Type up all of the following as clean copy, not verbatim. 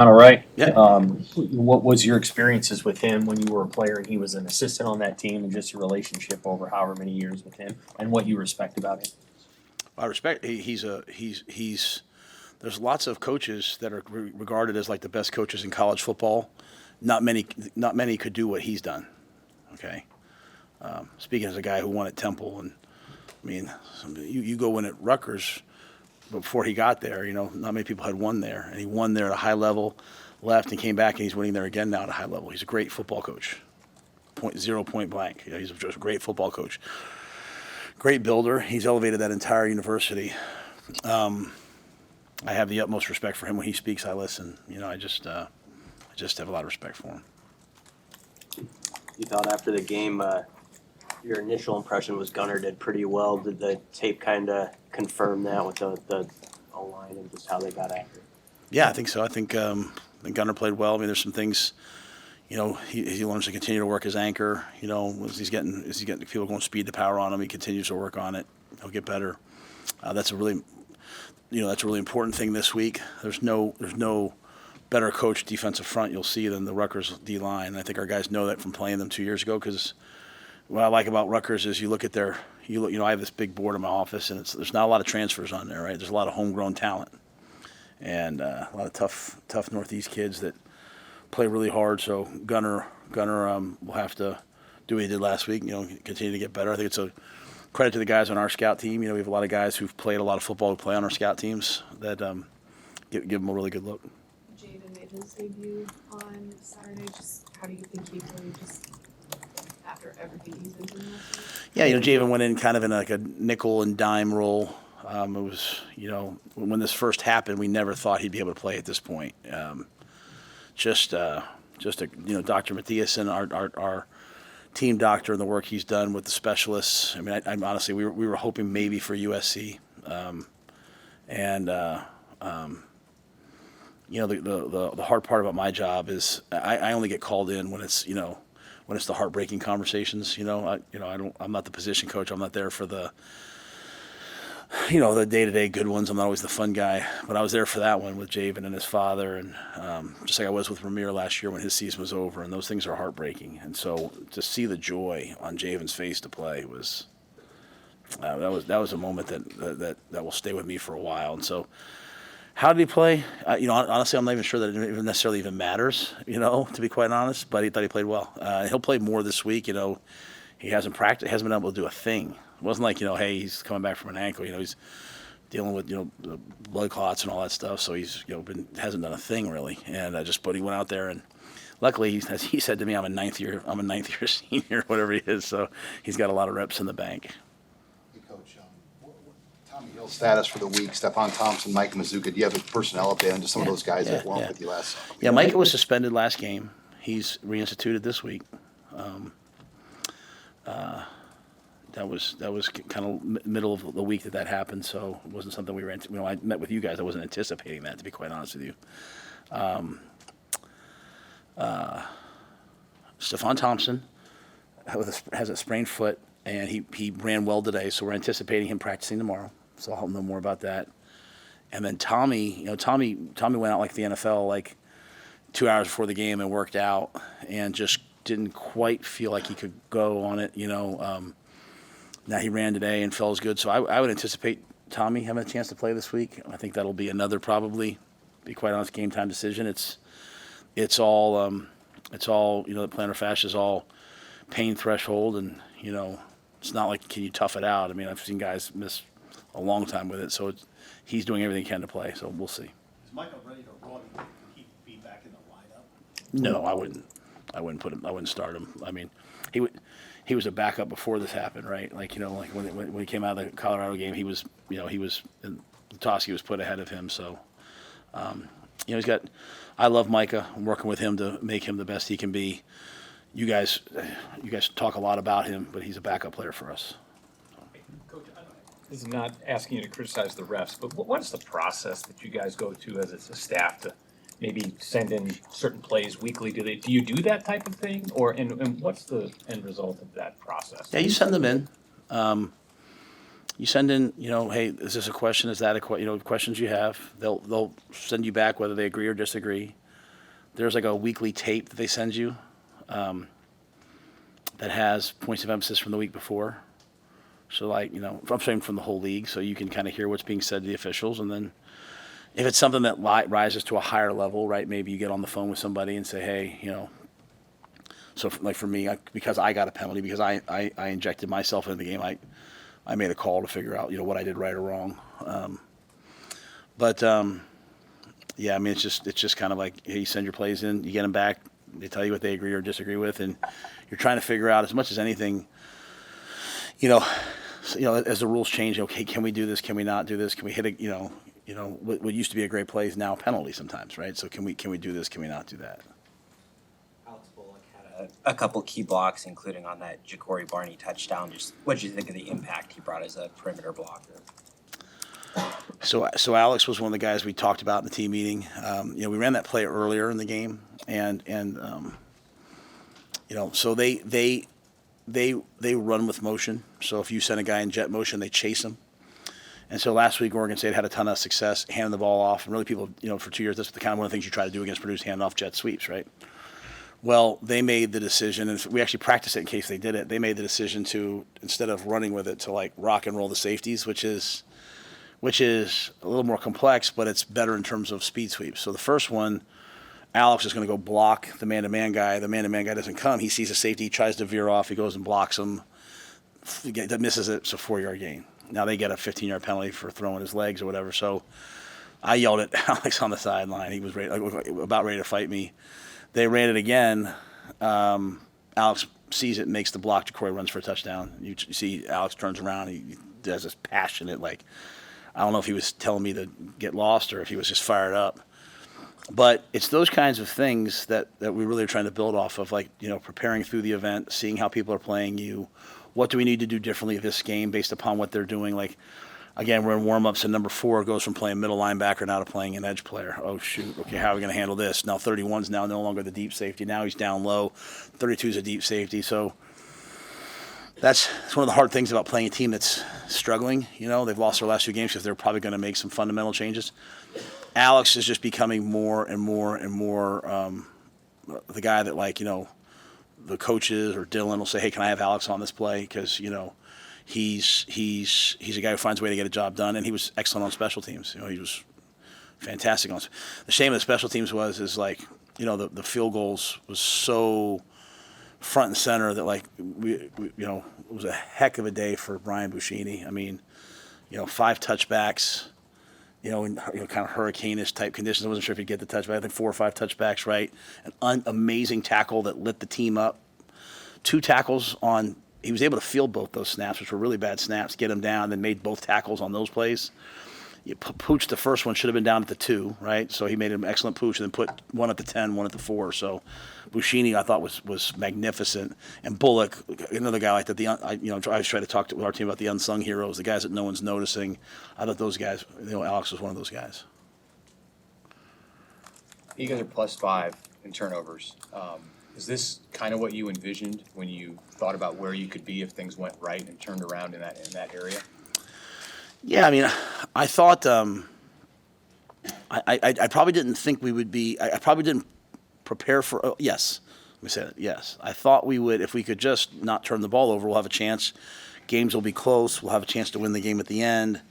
All right. Yeah. What was your experiences with him when you were a player and he was an assistant on that team, and just your relationship over however many years with him, and what you respect about him? I respect. He's. There's lots of coaches that are regarded as like the best coaches in college football. Not many could do what he's done. Okay. Speaking as a guy who won at Temple, and I mean, you go in at Rutgers before he got there. Not many people had won there, and he won there at a high level, left and came back, and he's winning there again now at a high level. He's a great football coach. Point blank. He's just a great football coach. Great builder. He's elevated that entire university. I have the utmost respect for him. When he speaks, I listen. I just have a lot of respect for him. You thought after the game, your initial impression was Gunnar did pretty well. Did the tape kind of confirm that with the O-line and just how they got after it? Yeah, I think so. I think Gunnar played well. I mean, there's some things. He learns to continue to work his anchor. As he's getting people going speed to power on him, he continues to work on it. He'll get better. That's a really important thing this week. There's no better coach defensive front you'll see than the Rutgers D line. And I think our guys know that from playing them 2 years ago. Because what I like about Rutgers is you look at I have this big board in my office, and there's not a lot of transfers on there, right? There's a lot of homegrown talent, and a lot of tough Northeast kids that play really hard. So Gunnar will have to do what he did last week. Continue to get better. I think it's a credit to the guys on our scout team. We have a lot of guys who've played a lot of football who play on our scout teams that give them a really good look. Jaden made his debut on Saturday. Just how do you think he played just after everything he's been doing last week? Yeah, Javen went in kind of in like a nickel and dime role. It was, when this first happened, we never thought he'd be able to play at this point. Dr. Mathiasen, our team doctor, and the work he's done with the specialists. I mean, I honestly, we were hoping maybe for USC, the hard part about my job is I only get called in when it's the heartbreaking conversations. I'm not the position coach. I'm not there for the day-to-day good ones. I'm not always the fun guy, but I was there for that one with Javen and his father, and just like I was with Ramir last year when his season was over, and those things are heartbreaking. And so to see the joy on Javen's face to play was that was a moment that will stay with me for a while. And so, how did he play? Honestly, I'm not even sure that it even necessarily even matters. To be quite honest, but he thought he played well. He'll play more this week. He hasn't practiced, hasn't been able to do a thing. It wasn't like, hey, he's coming back from an ankle. He's dealing with, the blood clots and all that stuff. So he's, hasn't done a thing really. And but he went out there, and luckily, as he said to me, I'm a ninth year senior, whatever he is. So he's got a lot of reps in the bank. Hey, Coach, Tommy Hill's status for the week, Stephon Thompson, Mike Mazuka. Do you have a personnel update on just some of those guys that weren't with you last? Yeah, Mike was suspended last game. He's reinstituted this week. That was kind of middle of the week that happened, so it wasn't something we were. I met with you guys. I wasn't anticipating that, to be quite honest with you. Stephon Thompson has a sprained foot, and he ran well today, so we're anticipating him practicing tomorrow. So I'll know more about that. And then Tommy went out like the NFL, like 2 hours before the game and worked out, and just didn't quite feel like he could go on it. Now he ran today and felt good, so I would anticipate Tommy having a chance to play this week. I think that'll be another probably, be quite honest, game time decision. It's all the plantar fascia is all pain threshold, and it's not like can you tough it out. I mean, I've seen guys miss a long time with it, so he's doing everything he can to play. So we'll see. Is Michael ready to run? Can he be back in the lineup? No, I wouldn't. I wouldn't start him. I mean, he was a backup before this happened, right? Like when he came out of the Colorado game, he was Toski was put ahead of him. So he's got. I love Micah. I'm working with him to make him the best he can be. You guys talk a lot about him, but he's a backup player for us. Coach, this is not asking you to criticize the refs, but what's the process that you guys go to as a staff to maybe send in certain plays weekly? Do you do that type of thing, and what's the end result of that process? Yeah, you send them in. You send in, hey, is this a question? Is that a question? Questions you have, they'll send you back whether they agree or disagree. there's like a weekly tape that they send you that has points of emphasis from the week before. So like, I'm saying from the whole league, so you can kind of hear what's being said to the officials. And then if it's something that rises to a higher level, right, maybe you get on the phone with somebody and say, hey, so like for me, because I got a penalty, because I injected myself into the game, I made a call to figure out, what I did right or wrong. Yeah, I mean, it's just kind of like, hey, you send your plays in, you get them back, they tell you what they agree or disagree with, and you're trying to figure out as much as anything, as the rules change, okay, can we do this? Can we not do this? Can we hit it? What used to be a great play is now a penalty sometimes, right? So can we do this? Can we not do that? Alex Bullock had a couple key blocks, including on that Ja'Cory Barney touchdown. Just what did you think of the impact he brought as a perimeter blocker? So Alex was one of the guys we talked about in the team meeting. We ran that play earlier in the game, and so they run with motion. So if you send a guy in jet motion, they chase him. And so last week, Oregon State had a ton of success handing the ball off. And really people, for 2 years, that's the kind of one of the things you try to do against Purdue's hand off jet sweeps, right? Well, they made the decision, and we actually practiced it in case they did it. They made the decision to, instead of running with it, to like rock and roll the safeties, which is a little more complex, but it's better in terms of speed sweeps. So the first one, Alex is going to go block the man-to-man guy. The man-to-man guy doesn't come. He sees a safety, he tries to veer off, he goes and blocks him. That misses it, it's a 4-yard gain. Now they get a 15-yard penalty for throwing his legs or whatever. So I yelled at Alex on the sideline. He was about ready to fight me. They ran it again. Alex sees it, makes the block. Ja'Cory runs for a touchdown. You see Alex turns around. He does this passionate, like, I don't know if he was telling me to get lost or if he was just fired up. But it's those kinds of things that we really are trying to build off of, like, preparing through the event, seeing how people are playing you. What do we need to do differently this game based upon what they're doing? Like, again, we're in warm-ups, and number 4 goes from playing middle linebacker now to playing an edge player. Oh, shoot. Okay, how are we going to handle this? Now 31's now no longer the deep safety. Now he's down low. 32's a deep safety. So that's one of the hard things about playing a team that's struggling. They've lost their last 2 games because they're probably going to make some fundamental changes. Alex is just becoming more and more and more the guy that, the coaches or Dylan will say, hey, can I have Alex on this play? Because, he's a guy who finds a way to get a job done, and he was excellent on special teams. He was fantastic on. The shame of the special teams the field goals was so front and center that it was a heck of a day for Brian Buschini. I mean, 5 touchbacks, in kind of hurricane-ish type conditions. I wasn't sure if he'd get the touchback. I think 4 or 5 touchbacks, right? An amazing tackle that lit the team up. 2 tackles on. He was able to field both those snaps, which were really bad snaps, get him down, then made both tackles on those plays. Pooch, the first one, should have been down at the 2, right? So he made an excellent pooch and then put one at the 10, one at the 4. So Buschini, I thought, was magnificent. And Bullock, another guy like that. I always try to talk to our team about the unsung heroes, the guys that no one's noticing. I thought those guys, Alex was one of those guys. You guys are +5 in turnovers. Is this kind of what you envisioned when you thought about where you could be if things went right and turned around in that area? Yeah, I mean, I thought I probably didn't think we would be. I probably didn't prepare for. Oh, yes, let me say that. Yes, I thought we would. If we could just not turn the ball over, we'll have a chance. Games will be close. We'll have a chance to win the game at the end.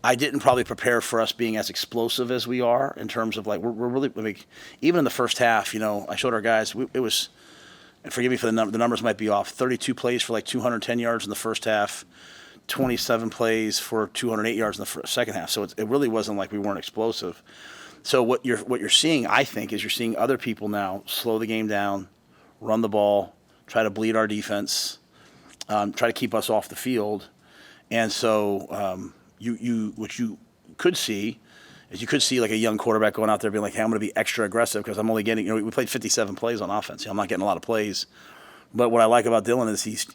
I didn't probably prepare for us being as explosive as we are in terms of we're really even in the first half. I showed our guys it was. And forgive me for the numbers might be off. 32 plays for 210 yards in the first half. 27 plays for 208 yards in the second half. So it really wasn't like we weren't explosive. So what you're seeing, I think, is you're seeing other people now slow the game down, run the ball, try to bleed our defense, try to keep us off the field. And so what you could see is like a young quarterback going out there being like, hey, I'm going to be extra aggressive because I'm only getting, we played 57 plays on offense. I'm not getting a lot of plays. But what I like about Dylan is he's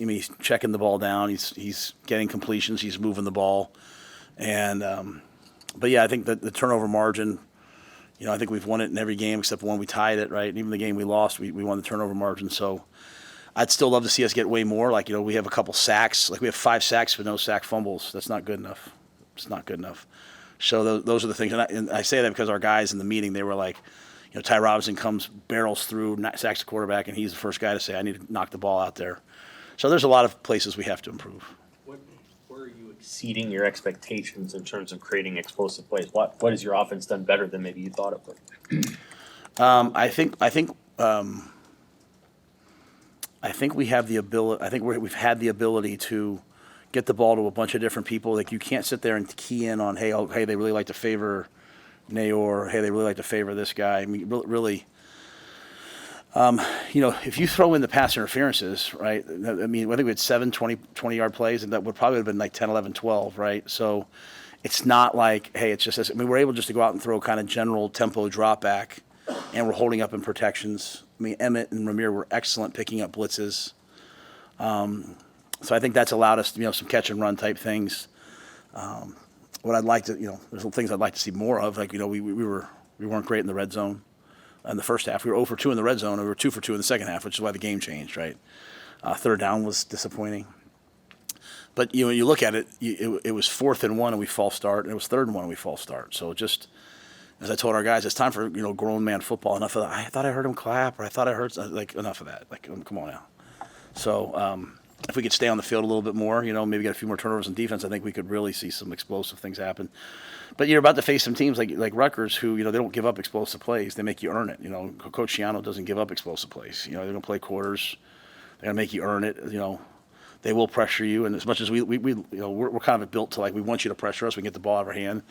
checking the ball down. He's getting completions. He's moving the ball. And but yeah, I think that the turnover margin, I think we've won it in every game except one we tied it, right? And even the game we lost, we won the turnover margin. So I'd still love to see us get way more. We have a couple sacks. We have 5 sacks with no sack fumbles. That's not good enough. It's not good enough. So those are the things. And I say that because our guys in the meeting, they were like, Ty Robinson barrels through, sacks the quarterback, and he's the first guy to say, I need to knock the ball out there. So there's a lot of places we have to improve. Where are you exceeding your expectations in terms of creating explosive plays? What has your offense done better than maybe you thought it would? I think we have the ability. I think we've had the ability to get the ball to a bunch of different people. Like you can't sit there and key in on, hey, they really like to favor Nayor. Hey, they really like to favor this guy. I mean, really. If you throw in the pass interferences, right? I mean, I think we had 7 20-yard plays, and that would probably have been like 10, 11, 12, right? So it's not like, hey, it's just this. I mean, we're able just to go out and throw kind of general tempo drop back, and we're holding up in protections. I mean, Emmett and Ramir were excellent picking up blitzes. So I think that's allowed us, some catch and run type things. What I'd like to, there's some things I'd like to see more of. Like, we weren't great in the red zone. In the first half, we were 0 for 2 in the red zone, and we were 2 for 2 in the second half, which is why the game changed, right? Third down was disappointing. But when you look at it, it was 4th and 1 and we false start, and it was 3rd and 1 and we false start. So just, as I told our guys, it's time for grown man football. Enough of that. I thought I heard him clap, or I thought I heard enough of that. Like, come on now. So if we could stay on the field a little bit more, maybe get a few more turnovers in defense, I think we could really see some explosive things happen. But you're about to face some teams like Rutgers who, they don't give up explosive plays. They make you earn it. Coach Shiano doesn't give up explosive plays. They're going to play quarters. They're going to make you earn it. They will pressure you. And as much as we're kind of built to, like, we want you to pressure us, we can get the ball out of our hand.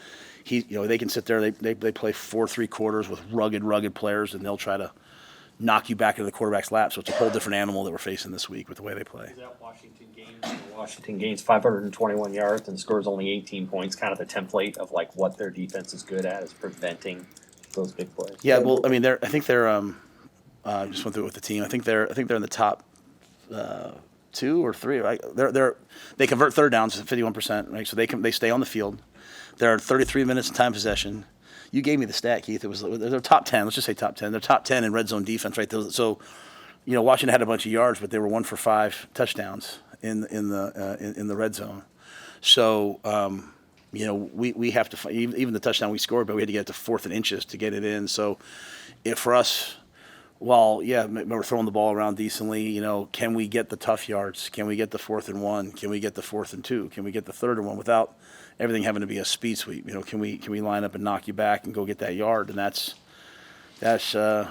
They can sit there. They play 4-3 quarters with rugged players, and they'll try to knock you back into the quarterback's lap. So it's a whole different animal that we're facing this week with the way they play. Is that Washington gains 521 yards and scores only 18 points, kind of the template of like what their defense is good at, is preventing those big plays? Yeah, well, I mean, I think they're just went through it with the team. I think they're in the top 2 or 3. Right? They convert third downs at 51%. Right, so they stay on the field. There are 33 minutes of time possession. You gave me the stat, Keith. They're top 10. Let's just say top 10. They're top 10 in red zone defense, right? So, Washington had a bunch of yards, but they were 1 for 5 touchdowns in the red zone. So, we have to even the touchdown we scored, but we had to get it to 4th and inches to get it in. So, for us, we're throwing the ball around decently. Can we get the tough yards? Can we get the 4th and 1? Can we get the 4th and 2? Can we get the 3rd and 1 without everything having to be a speed sweep? Can we line up and knock you back and go get that yard? And that's the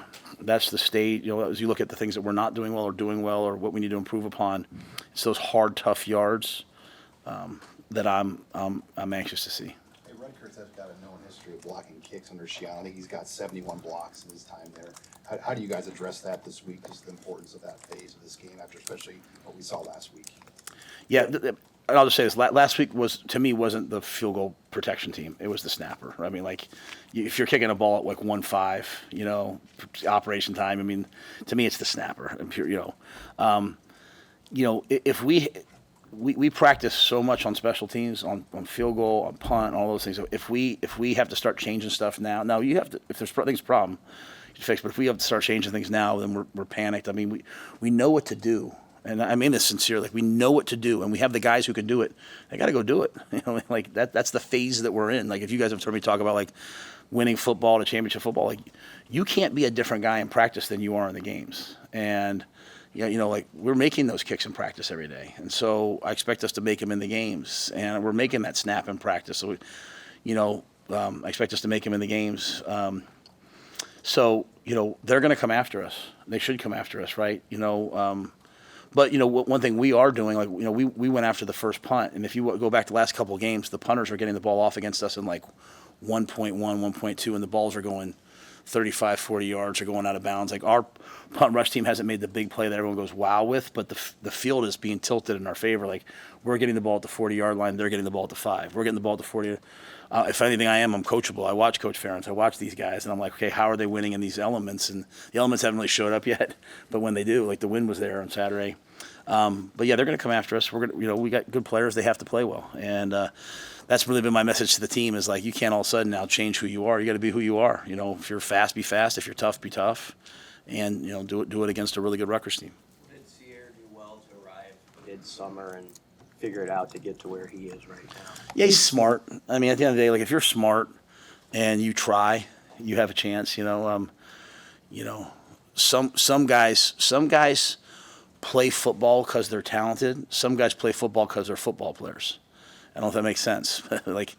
state. As you look at the things that we're not doing well or doing well or what we need to improve upon, it's those hard, tough yards that I'm anxious to see. Hey, Rutgers has got a known history of blocking kicks under Shiano. He's got 71 blocks in his time there. How do you guys address that this week? Just the importance of that phase of this game after especially what we saw last week? Yeah. I'll just say this: last week wasn't the field goal protection team. It was the snapper. I mean, like, if you're kicking a ball at like 1-5, operation time. I mean, to me, it's the snapper. If we practice so much on special teams, on field goal, on punt, all those things. If we have to start changing stuff now you have to. If there's a problem, you fix. But if we have to start changing things now, then we're panicked. I mean, we know what to do. And I mean this sincerely. Like, we know what to do, and we have the guys who can do it. They got to go do it. Like that's the phase that we're in. Like, if you guys have heard me talk about like winning football to championship football, like, you can't be a different guy in practice than you are in the games. And like, we're making those kicks in practice every day, and so I expect us to make them in the games. And we're making that snap in practice. So, I expect us to make them in the games. So they're going to come after us. They should come after us, right? But one thing we are doing, like, we went after the first punt, and if you go back to the last couple of games, the punters are getting the ball off against us in like 1.1, 1.2, and the balls are going 35, 40 yards or going out of bounds. Like, our punt rush team hasn't made the big play that everyone goes wow with, but the field is being tilted in our favor. Like, we're getting the ball at the 40-yard line, they're getting the ball at the 5. We're getting the ball at the 40. If anything, I'm coachable. I watch Coach Ferentz. I watch these guys, and I'm like, okay, how are they winning in these elements? And the elements haven't really showed up yet, but when they do, like, the wind was there on Saturday. But yeah, they're going to come after us. We're going we got good players. They have to play well, and that's really been my message to the team. Is like, you can't all of a sudden now change who you are. You got to be who you are. If you're fast, be fast. If you're tough, be tough, and do it against a really good Rutgers team. Did Sierra do well to arrive mid-summer and figure it out to get to where he is right now? Yeah, he's smart. I mean, at the end of the day, like, if you're smart and you try, you have a chance. you know, some guys play football because they're talented. Some guys play football because they're football players. I don't know if that makes sense. like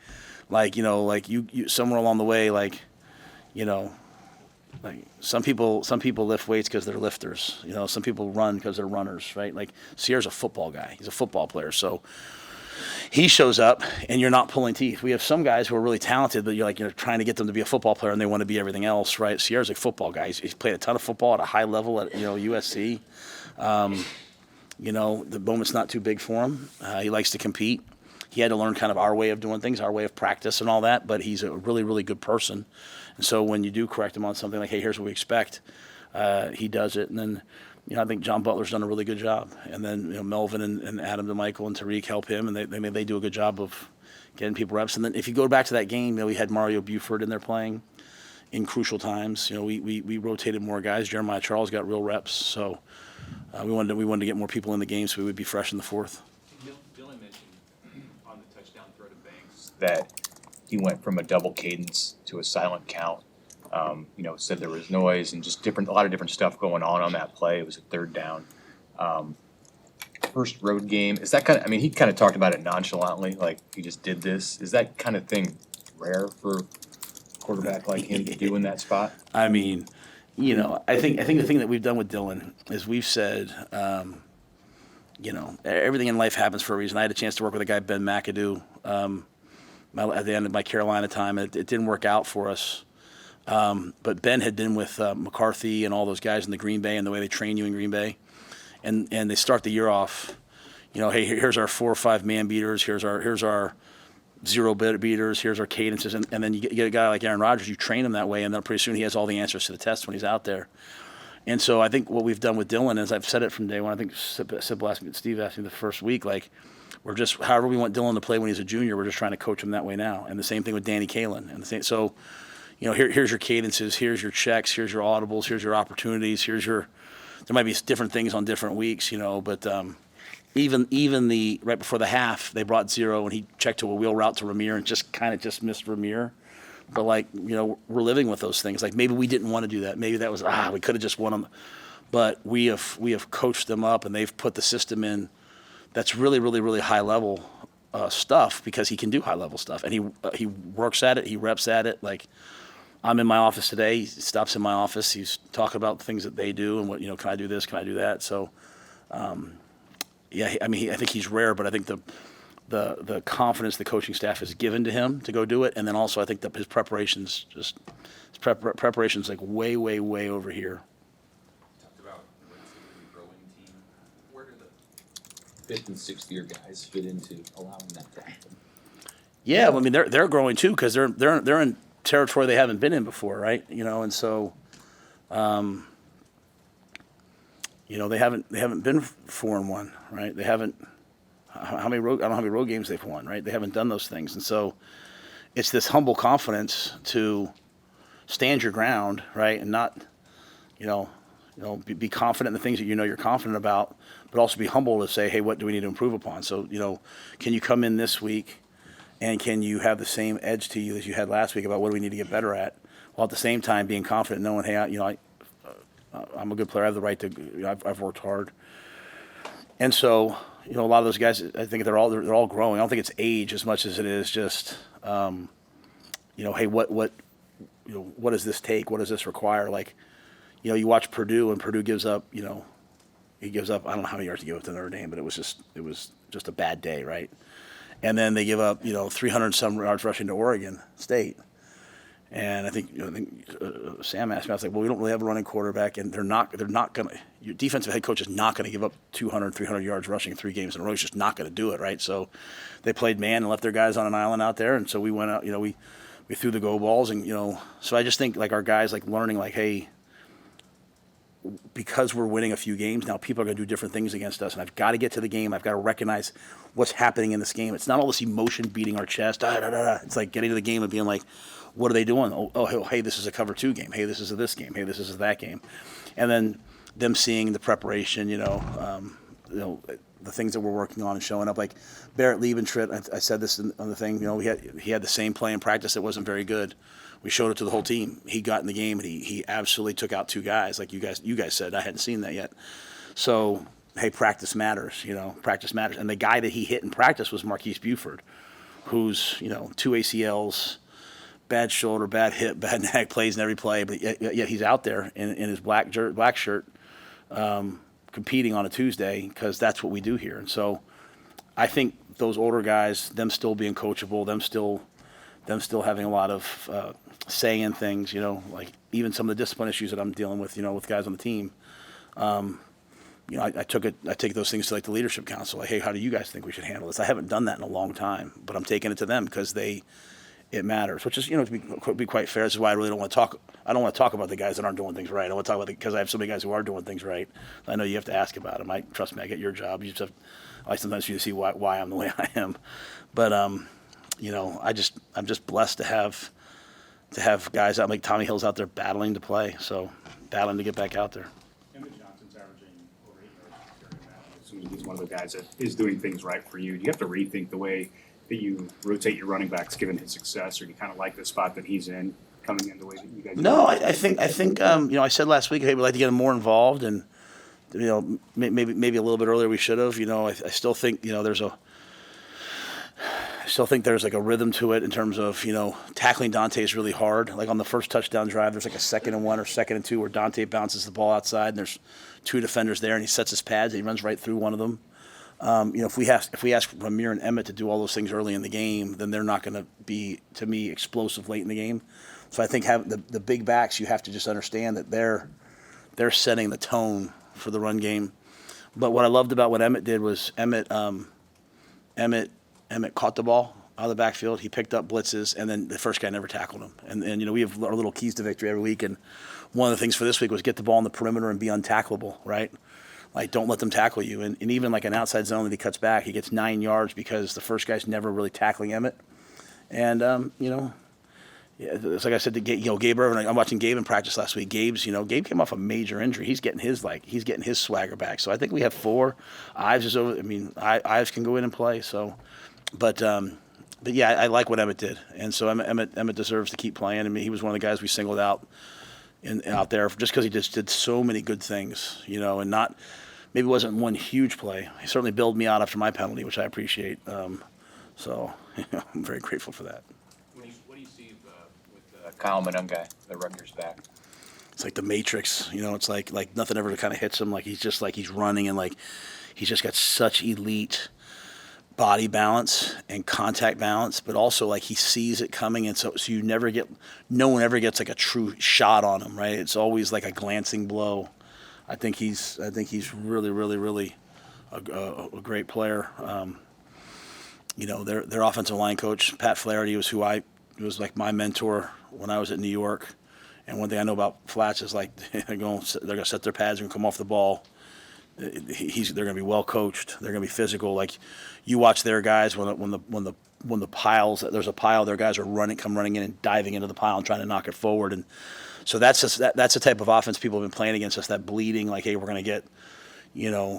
you somewhere along the way, like some people lift weights because they're lifters. Some people run because they're runners, right? Like Sierra's a football guy. He's a football player. So he shows up and you're not pulling teeth. We have some guys who are really talented, but you're trying to get them to be a football player and they want to be everything else, right? Sierra's a football guy. He's played a ton of football at a high level at USC. The moment's not too big for him. He likes to compete. He had to learn kind of our way of doing things, our way of practice and all that, but he's a really, really good person. And so when you do correct him on something like, hey, here's what we expect, he does it. And then, I think John Butler's done a really good job. And then, Melvin and Adam DeMichael and Tariq help him, and they do a good job of getting people reps. And then if you go back to that game, we had Mario Buford in there playing in crucial times. We rotated more guys. Jeremiah Charles got real reps. So we wanted to get more people in the game so we would be fresh in the fourth. Dylan mentioned on the touchdown throw to Banks that he went from a double cadence to a silent count. Said there was noise and just a lot of different stuff going on that play. It was a third down. First road game. Is that he kind of talked about it nonchalantly, like he just did this. Is that kind of thing rare for a quarterback like him to do in that spot? I think the thing that we've done with Dylan is we've said, everything in life happens for a reason. I had a chance to work with a guy, Ben McAdoo, at the end of my Carolina time. It didn't work out for us. But Ben had been with McCarthy and all those guys in the Green Bay and the way they train you in Green Bay. And they start the year off, hey, here's our 4 or 5 man beaters. Here's our 0 beaters. Here's our cadences. And then you get a guy like Aaron Rodgers, you train him that way, and then pretty soon he has all the answers to the test when he's out there. And so I think what we've done with Dylan is, I've said it from day one, I think Steve asked me the first week, like, we're just, however we want Dylan to play when he's a junior, we're just trying to coach him that way now. And the same thing with Danny Kalen. And so, here's your cadences, here's your checks, here's your audibles, here's your opportunities, there might be different things on different weeks, but even the right before the half, they brought 0 and he checked to a wheel route to Ramir and just missed Ramir. But we're living with those things. Like maybe we didn't want to do that. Maybe that was we could have just won them. But we have coached them up and they've put the system in that's really, really, really high level stuff because he can do high level stuff and he works at it, he reps at it. Like I'm in my office today. He stops in my office. He's talking about the things that they do and what can I do this? Can I do that? So, I think he's rare, but I think the confidence the coaching staff has given to him to go do it, and then also I think that his preparation's like way, way, way over here. Talked about relatively growing team. Where do the 5th and 6th year guys fit into allowing that to happen? Yeah, they're growing too because they're in territory they haven't been in before, right? And so, they haven't been 4-1, right? They haven't. I don't know how many road games they've won, right? They haven't done those things, and so it's this humble confidence to stand your ground, right, and not, be confident in the things that you're confident about, but also be humble to say, hey, what do we need to improve upon? So, can you come in this week? And can you have the same edge to you as you had last week about what do we need to get better at, while at the same time being confident, knowing, hey, I'm a good player. I have the right to. I've worked hard, and so a lot of those guys, I think they're all growing. I don't think it's age as much as it is just, hey, what does this take? What does this require? Like, you watch Purdue and Purdue gives up. He gives up. I don't know how many yards he gave up to Notre Dame, but it was just a bad day, right? And then they give up, 300 some yards rushing to Oregon State. And I think Sam asked me, I was like, well, we don't really have a running quarterback, and they're not going to. Your defensive head coach is not going to give up 200, 300 yards rushing 3 games in a row. He's just not going to do it, right? So they played man and left their guys on an island out there, and so we went out. We threw the go balls, and So I just think our guys learning hey, because we're winning a few games now, people are going to do different things against us, and I've got to get to the game. I've got to recognize what's happening in this game. It's not all this emotion beating our chest. It's like getting to the game and being like, what are they doing? Oh, hey, this is a cover 2 game. Hey, this is this game. Hey, this is that game. And then them seeing the preparation, the things that we're working on and showing up. Like Barrett Liebentritt, I said this on the thing. He had the same play in practice that wasn't very good. We showed it to the whole team. He got in the game and he absolutely took out 2 guys, like you guys said. I hadn't seen that yet. So hey, practice matters. Practice matters. And the guy that he hit in practice was Marquise Buford, who's 2 ACLs, bad shoulder, bad hip, bad neck, plays in every play, but yet he's out there in his black shirt, competing on a Tuesday, because that's what we do here. And so I think those older guys, them still being coachable, them still having a lot of say in things, like even some of the discipline issues that I'm dealing with, with guys on the team. I take those things to like the leadership council. Like, hey, how do you guys think we should handle this? I haven't done that in a long time, but I'm taking it to them because it matters. Which is, to be quite fair, this is why I really don't want to talk. I don't want to talk about the guys that aren't doing things right. I want to talk about because I have so many guys who are doing things right. I know you have to ask about them. Trust me, I get your job. You just have, I sometimes for you to see why I'm the way I am. But I'm just blessed to have guys out like Tommy Hill's out there battling to play, so battling to get back out there. Emmett Johnson's averaging over 8 yards per carry now. Assuming he's one of the guys that is doing things right for you. Do you have to rethink the way that you rotate your running backs given his success, or do you kind of like the spot that he's in coming in the way that you guys? No, I think I said last week, hey, we'd like to get him more involved, and maybe a little bit earlier we should have. I still think there's like a rhythm to it in terms of tackling Dante is really hard. Like on the first touchdown drive, there's like a 2nd and 1 or 2nd and 2 where Dante bounces the ball outside, and there's 2 defenders there, and he sets his pads and he runs right through one of them. If we ask Ramir and Emmett to do all those things early in the game, then they're not going to be, to me, explosive late in the game. So I think the big backs, you have to just understand that they're setting the tone for the run game. But what I loved about what Emmett did was Emmett caught the ball out of the backfield. He picked up blitzes, and then the first guy never tackled him. And we have our little keys to victory every week. And one of the things for this week was get the ball on the perimeter and be untackleable, right? Like, don't let them tackle you. And even like an outside zone that he cuts back, he gets 9 yards because the first guy's never really tackling Emmett. And, it's like I said to Gabe Irvin, I'm watching Gabe in practice last week. Gabe came off a major injury. He's getting his swagger back. So I think we have 4. Ives is over. Ives can go in and play. So, but yeah, I like what Emmett did. And so Emmett deserves to keep playing. He was one of the guys we singled out out there just because he just did so many good things, and not maybe it wasn't one huge play. He certainly bailed me out after my penalty, which I appreciate. So I'm very grateful for that. What do you see with Kyle Monungai, the Rutgers back? It's like the Matrix, it's like nothing ever kind of hits him. Like he's running and like he's just got such elite body balance and contact balance, but also like he sees it coming, and so no one ever gets like a true shot on him, right? It's always like a glancing blow. I think he's really, really, really a great player. Their offensive line coach, Pat Flaherty, was was like my mentor when I was at New York. And one thing I know about Flats is like they're going to set their pads and come off the ball. They're going to be well coached. They're going to be physical. Like you watch their guys when the piles, there's a pile, their guys are coming running in and diving into the pile and trying to knock it forward. And so that's the type of offense people have been playing against us. That bleeding, like, hey, we're going to get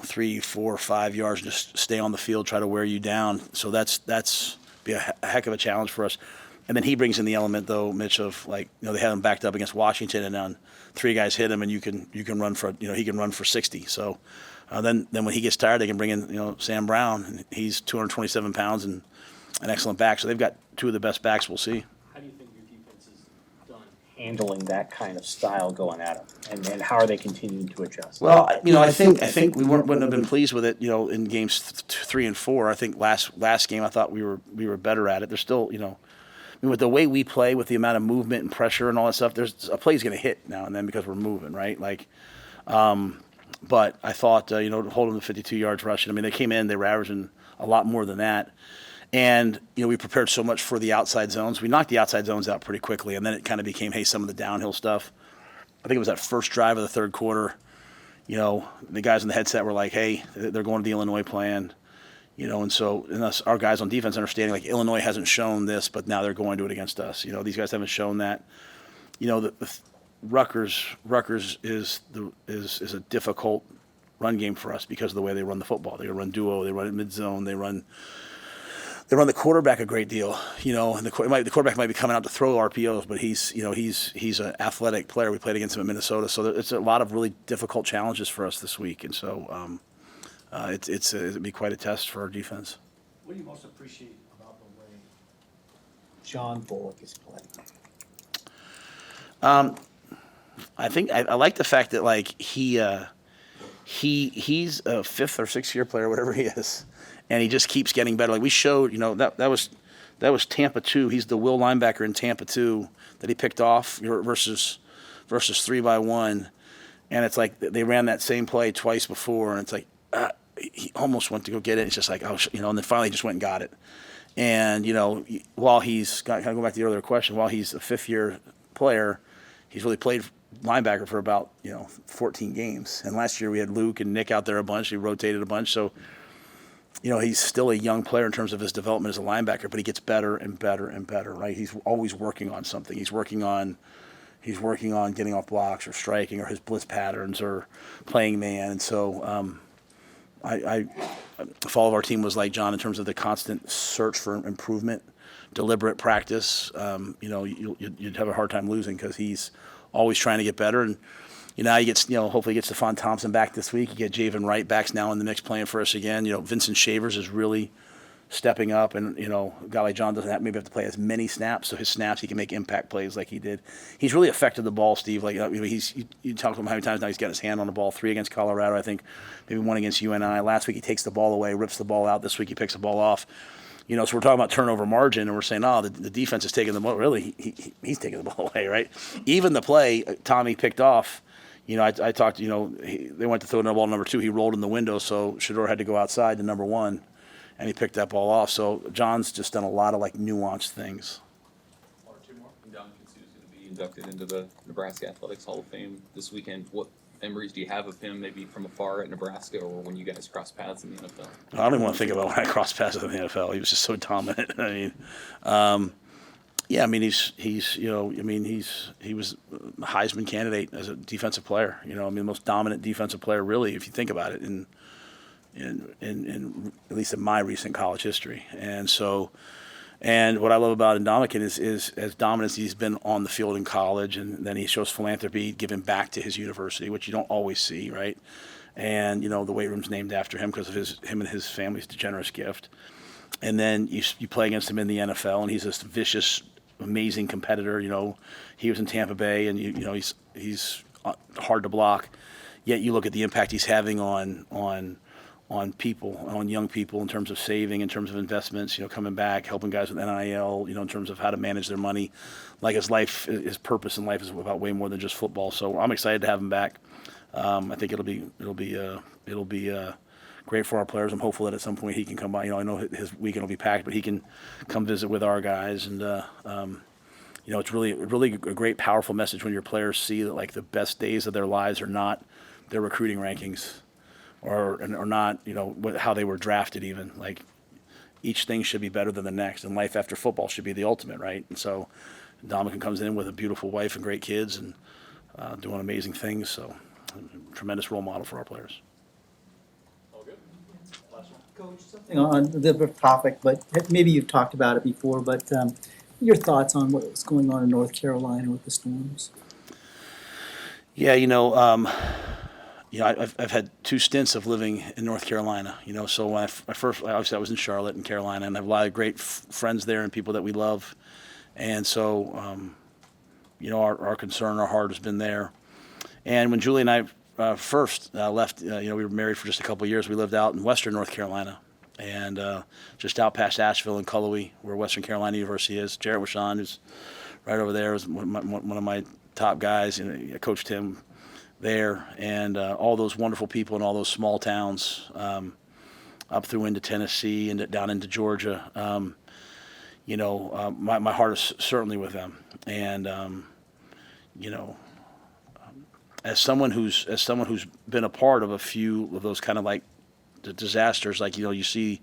3, 4, 5 yards, just stay on the field, try to wear you down. So that's be a heck of a challenge for us. And then he brings in the element, though, Mitch, of like they had him backed up against Washington, and then 3 guys hit him, and you can run for he can run for 60. So then when he gets tired, they can bring in Sam Brown, and he's 227 pounds and an excellent back. So they've got 2 of the best backs we'll see. How do you think your defense is done handling that kind of style going at them, and how are they continuing to adjust? Well, I think we wouldn't have been pleased with it, in games 3 and 4. I think last game I thought we were better at it. There's still, with the way we play, with the amount of movement and pressure and all that stuff, there's a play's going to hit now and then because we're moving, right? Like, but I thought, holding the 52 yards rushing. They came in, they were averaging a lot more than that. And, we prepared so much for the outside zones. We knocked the outside zones out pretty quickly, and then it kind of became, hey, some of the downhill stuff. I think it was that first drive of the third quarter, the guys in the headset were like, hey, they're going to the Illinois plan. And so our guys on defense understanding, like, Illinois hasn't shown this, but now they're going to do it against us. These guys haven't shown that. The Rutgers is a difficult run game for us because of the way they run the football. They run duo, they run it mid zone, they run the quarterback a great deal, and the quarterback might be coming out to throw RPOs, but he's an athletic player. We played against him in Minnesota, so it's a lot of really difficult challenges for us this week, and so it'd be quite a test for our defense. What do you most appreciate about the way John Bullock is playing? I think I like the fact that like he's a fifth or sixth year player, whatever he is, and he just keeps getting better. Like we showed, that was Tampa 2. He's the will linebacker in Tampa 2 that he picked off versus 3-by-1, and it's like they ran that same play twice before, and it's like he almost went to go get it. It's just like and then finally just went and got it. And while he's kind of go back to the earlier question, while he's a fifth year player, he's really played linebacker for about 14 games. And last year we had Luke and Nick out there a bunch. He rotated a bunch, so he's still a young player in terms of his development as a linebacker, but he gets better and better and better. Right? He's always working on something. He's working on getting off blocks or striking or his blitz patterns or playing man. And so I the fall of our team was like John in terms of the constant search for improvement, deliberate practice. You'd have a hard time losing because he's always trying to get better. And now he gets, hopefully he gets Stephon Thompson back this week. You get Javen Wright back now in the mix playing for us again. Vincent Shavers is really stepping up, and a guy like John doesn't maybe have to play as many snaps, so his snaps he can make impact plays like he did. He's really affected the ball, Steve. Like you talk to him how many times now he's got his hand on the ball. 3 against Colorado, I think, maybe 1 against UNI. Last week he takes the ball away, rips the ball out. This week he picks the ball off. So we're talking about turnover margin, and we're saying, the defense is taking the ball. Really, he's taking the ball away, right? Even the play Tommy picked off. I talked. They went to throw the ball number 2. He rolled in the window, so Shedeur had to go outside to number 1. And he picked that ball off. So John's just done a lot of nuanced things. One or two more. Dominic Sue's going to be inducted into the Nebraska Athletics Hall of Fame this weekend. What memories do you have of him, maybe from afar at Nebraska or when you guys crossed paths in the NFL? I don't even want to think about when I crossed paths in the NFL. He was just so dominant. He was a Heisman candidate as a defensive player. The most dominant defensive player, really, if you think about it, in at least in my recent college history. And what I love about Ndamukong is as dominant as he's been on the field in college, and then he shows philanthropy, giving back to his university, which you don't always see, right? And the weight room's named after him because of him and his family's generous gift. And then you play against him in the NFL, and he's this vicious, amazing competitor. He was in Tampa Bay, and he's hard to block. Yet you look at the impact he's having on people, on young people, in terms of saving, in terms of investments, coming back, helping guys with NIL, in terms of how to manage their money. Like his purpose in life is about way more than just football. So I'm excited to have him back. I think it'll be great for our players. I'm hopeful that at some point he can come by. I know his weekend will be packed, but he can come visit with our guys. And it's really a great, powerful message when your players see that the best days of their lives are not their recruiting rankings. Or not, how they were drafted even. Each thing should be better than the next, and life after football should be the ultimate, right? And so Dominican comes in with a beautiful wife and great kids and doing amazing things, so tremendous role model for our players. All good? Last one. Coach, something on the different topic, but maybe you've talked about it before, but your thoughts on what's going on in North Carolina with the storms? Yeah, I've had 2 stints of living in North Carolina, so when obviously I was in Charlotte in Carolina, and I have a lot of great friends there and people that we love. And so, our concern, our heart has been there. And when Julie and I first left, we were married for just a couple of years. We lived out in Western North Carolina and just out past Asheville and Cullowhee, where Western Carolina University is. Jarrett Washon, who's right over there, was one of my top guys. I coached him there, and all those wonderful people in all those small towns up through into Tennessee and down into Georgia. My heart is certainly with them. And as someone who's been a part of a few of those kind of the disasters, you see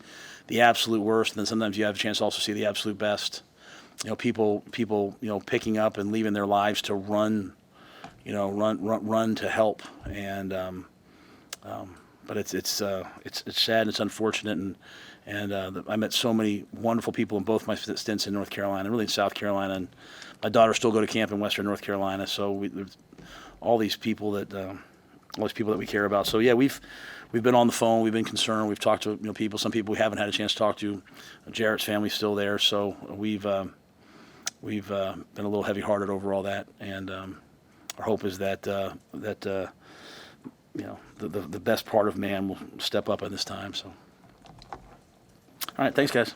the absolute worst, and then sometimes you have a chance to also see the absolute best. People picking up and leaving their lives to run to help. And but it's sad and it's unfortunate, and I met so many wonderful people in both my stints in North Carolina, really in South Carolina, and my daughters still go to camp in Western North Carolina. So there's all these people that we care about. So yeah, we've been on the phone, we've been concerned, we've talked to people. Some people we haven't had a chance to talk to. Jarrett's family's still there, so we've been a little heavy-hearted over all that, and our hope is that the best part of man will step up at this time. So, all right, thanks, guys.